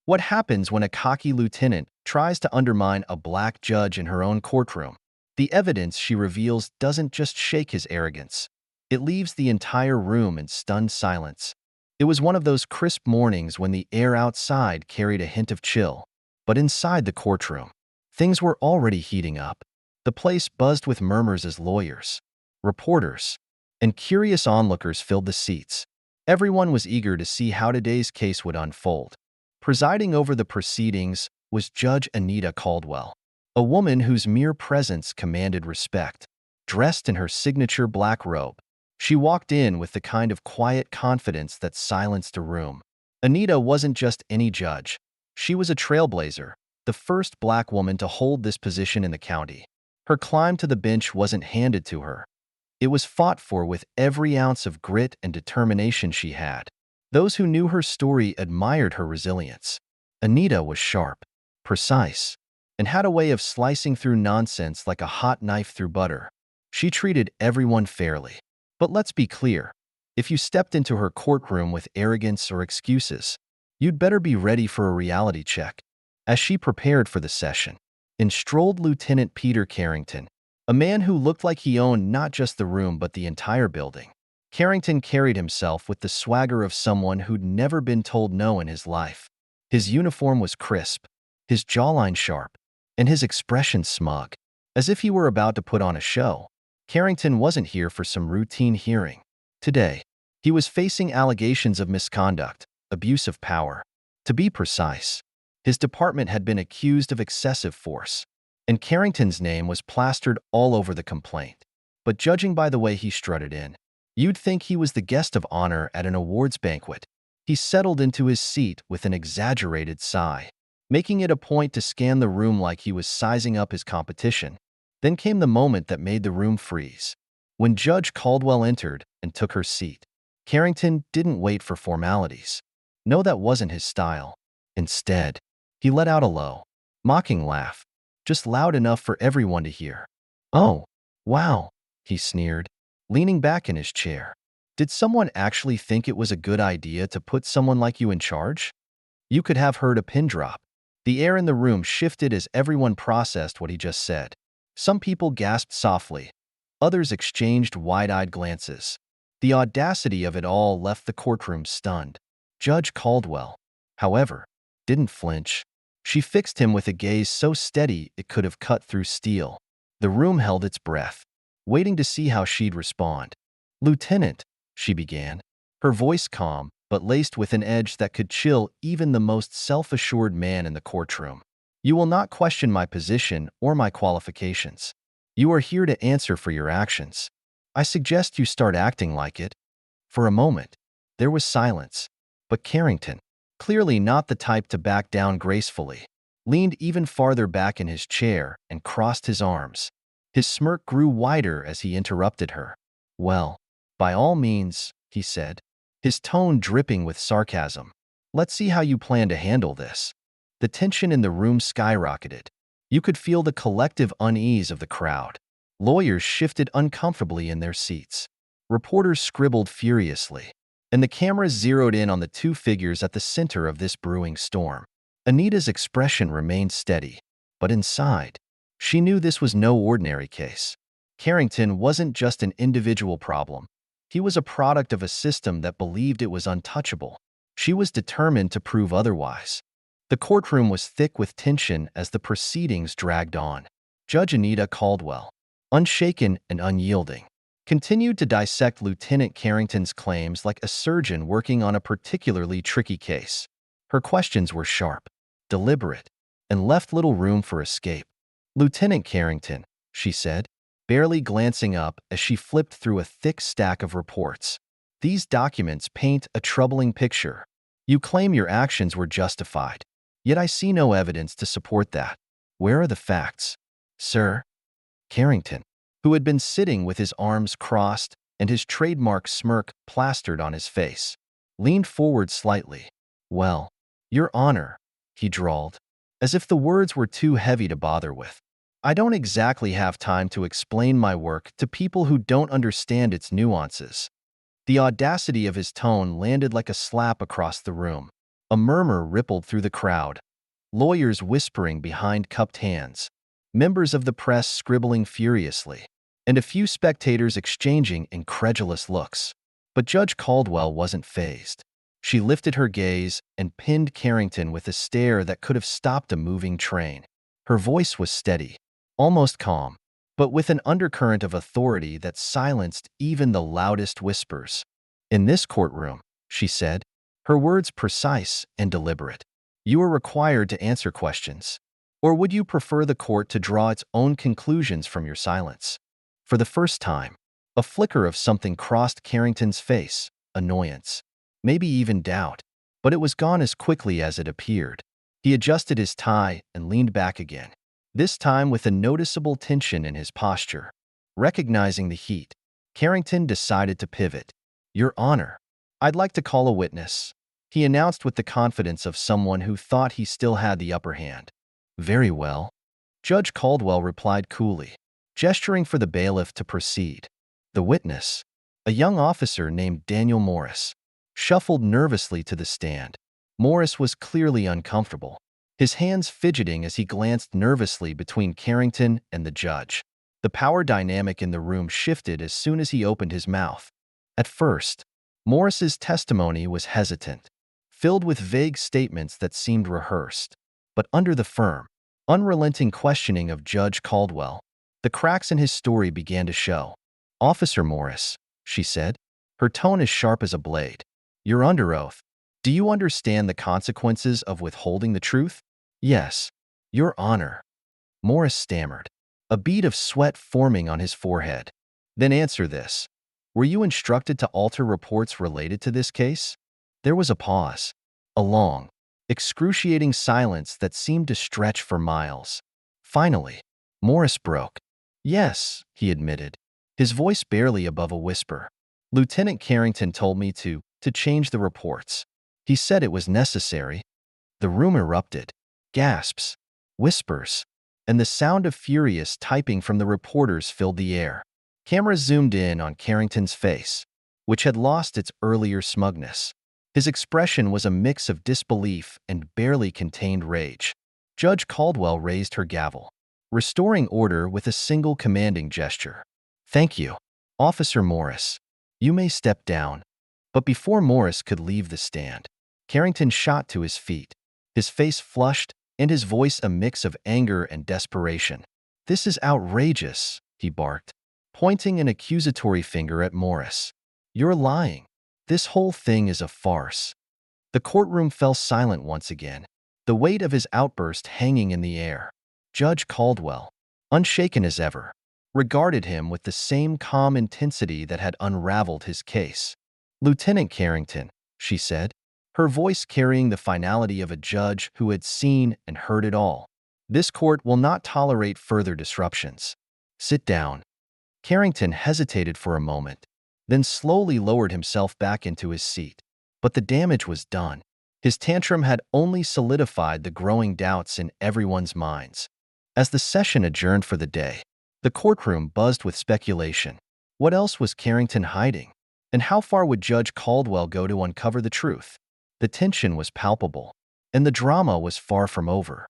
What happens when a cocky lieutenant tries to undermine a black judge in her own courtroom? The evidence she reveals doesn't just shake his arrogance. It leaves the entire room in stunned silence. It was one of those crisp mornings when the air outside carried a hint of chill. But inside the courtroom, things were already heating up. The place buzzed with murmurs as lawyers, reporters, and curious onlookers filled the seats. Everyone was eager to see how today's case would unfold. Presiding over the proceedings was Judge Anita Caldwell, a woman whose mere presence commanded respect. Dressed in her signature black robe, she walked in with the kind of quiet confidence that silenced a room. Anita wasn't just any judge. She was a trailblazer, the first black woman to hold this position in the county. Her climb to the bench wasn't handed to her. It was fought for with every ounce of grit and determination she had. Those who knew her story admired her resilience. Anita was sharp, precise, and had a way of slicing through nonsense like a hot knife through butter. She treated everyone fairly. But let's be clear, if you stepped into her courtroom with arrogance or excuses, you'd better be ready for a reality check. As she prepared for the session, in strolled Lieutenant Peter Carrington, a man who looked like he owned not just the room but the entire building. Carrington carried himself with the swagger of someone who'd never been told no in his life. His uniform was crisp, his jawline sharp, and his expression smug, as if he were about to put on a show. Carrington wasn't here for some routine hearing. Today, he was facing allegations of misconduct, abuse of power. To be precise, his department had been accused of excessive force, and Carrington's name was plastered all over the complaint. But judging by the way he strutted in, you'd think he was the guest of honor at an awards banquet. He settled into his seat with an exaggerated sigh, making it a point to scan the room like he was sizing up his competition. Then came the moment that made the room freeze. When Judge Caldwell entered and took her seat, Carrington didn't wait for formalities. No, that wasn't his style. Instead, he let out a low, mocking laugh, just loud enough for everyone to hear. "Oh, wow," he sneered, leaning back in his chair. "Did someone actually think it was a good idea to put someone like you in charge?" You could have heard a pin drop. The air in the room shifted as everyone processed what he just said. Some people gasped softly. Others exchanged wide-eyed glances. The audacity of it all left the courtroom stunned. Judge Caldwell, however, didn't flinch. She fixed him with a gaze so steady it could have cut through steel. The room held its breath, waiting to see how she'd respond. "Lieutenant," she began, her voice calm but laced with an edge that could chill even the most self-assured man in the courtroom. "You will not question my position or my qualifications. You are here to answer for your actions. I suggest you start acting like it." For a moment, there was silence, but Carrington, clearly not the type to back down gracefully, leaned even farther back in his chair and crossed his arms. His smirk grew wider as he interrupted her. "Well, by all means," he said, his tone dripping with sarcasm. "Let's see how you plan to handle this." The tension in the room skyrocketed. You could feel the collective unease of the crowd. Lawyers shifted uncomfortably in their seats. Reporters scribbled furiously, and the cameras zeroed in on the two figures at the center of this brewing storm. Anita's expression remained steady, but inside, she knew this was no ordinary case. Carrington wasn't just an individual problem. He was a product of a system that believed it was untouchable. She was determined to prove otherwise. The courtroom was thick with tension as the proceedings dragged on. Judge Anita Caldwell, unshaken and unyielding, continued to dissect Lieutenant Carrington's claims like a surgeon working on a particularly tricky case. Her questions were sharp, deliberate, and left little room for escape. "Lieutenant Carrington," she said, barely glancing up as she flipped through a thick stack of reports. "These documents paint a troubling picture. You claim your actions were justified, yet I see no evidence to support that. Where are the facts?" "Sir?" Carrington, who had been sitting with his arms crossed and his trademark smirk plastered on his face, leaned forward slightly. "Well, Your Honor," he drawled, as if the words were too heavy to bother with. "I don't exactly have time to explain my work to people who don't understand its nuances." The audacity of his tone landed like a slap across the room. A murmur rippled through the crowd, lawyers whispering behind cupped hands, members of the press scribbling furiously, and a few spectators exchanging incredulous looks. But Judge Caldwell wasn't fazed. She lifted her gaze and pinned Carrington with a stare that could have stopped a moving train. Her voice was steady, almost calm, but with an undercurrent of authority that silenced even the loudest whispers. "In this courtroom," she said, her words precise and deliberate, "you are required to answer questions. Or would you prefer the court to draw its own conclusions from your silence?" For the first time, a flicker of something crossed Carrington's face, annoyance, maybe even doubt, but it was gone as quickly as it appeared. He adjusted his tie and leaned back again, this time with a noticeable tension in his posture. Recognizing the heat, Carrington decided to pivot. "Your Honor, I'd like to call a witness," he announced with the confidence of someone who thought he still had the upper hand. "Very well," Judge Caldwell replied coolly, gesturing for the bailiff to proceed. The witness, a young officer named Daniel Morris, shuffled nervously to the stand. Morris was clearly uncomfortable, his hands fidgeting as he glanced nervously between Carrington and the judge. The power dynamic in the room shifted as soon as he opened his mouth. At first, Morris's testimony was hesitant, filled with vague statements that seemed rehearsed. But under the firm, unrelenting questioning of Judge Caldwell, the cracks in his story began to show. "Officer Morris," she said, her tone as sharp as a blade, "you're under oath. Do you understand the consequences of withholding the truth?" "Yes, Your Honor," Morris stammered, a bead of sweat forming on his forehead. "Then answer this. Were you instructed to alter reports related to this case?" There was a pause, a long, excruciating silence that seemed to stretch for miles. Finally, Morris broke. "Yes," he admitted, his voice barely above a whisper. "Lieutenant Carrington told me to change the reports. He said it was necessary." The room erupted. Gasps, whispers, and the sound of furious typing from the reporters filled the air. Cameras zoomed in on Carrington's face, which had lost its earlier smugness. His expression was a mix of disbelief and barely contained rage. Judge Caldwell raised her gavel, restoring order with a single commanding gesture. "Thank you, Officer Morris. You may step down." But before Morris could leave the stand, Carrington shot to his feet, his face flushed and his voice a mix of anger and desperation. "This is outrageous," he barked, pointing an accusatory finger at Morris. "You're lying. This whole thing is a farce." The courtroom fell silent once again, the weight of his outburst hanging in the air. Judge Caldwell, unshaken as ever, regarded him with the same calm intensity that had unraveled his case. "Lieutenant Carrington," she said, her voice carrying the finality of a judge who had seen and heard it all, "this court will not tolerate further disruptions. Sit down." Carrington hesitated for a moment, then slowly lowered himself back into his seat. But the damage was done. His tantrum had only solidified the growing doubts in everyone's minds. As the session adjourned for the day, the courtroom buzzed with speculation. What else was Carrington hiding? And how far would Judge Caldwell go to uncover the truth? The tension was palpable, and the drama was far from over.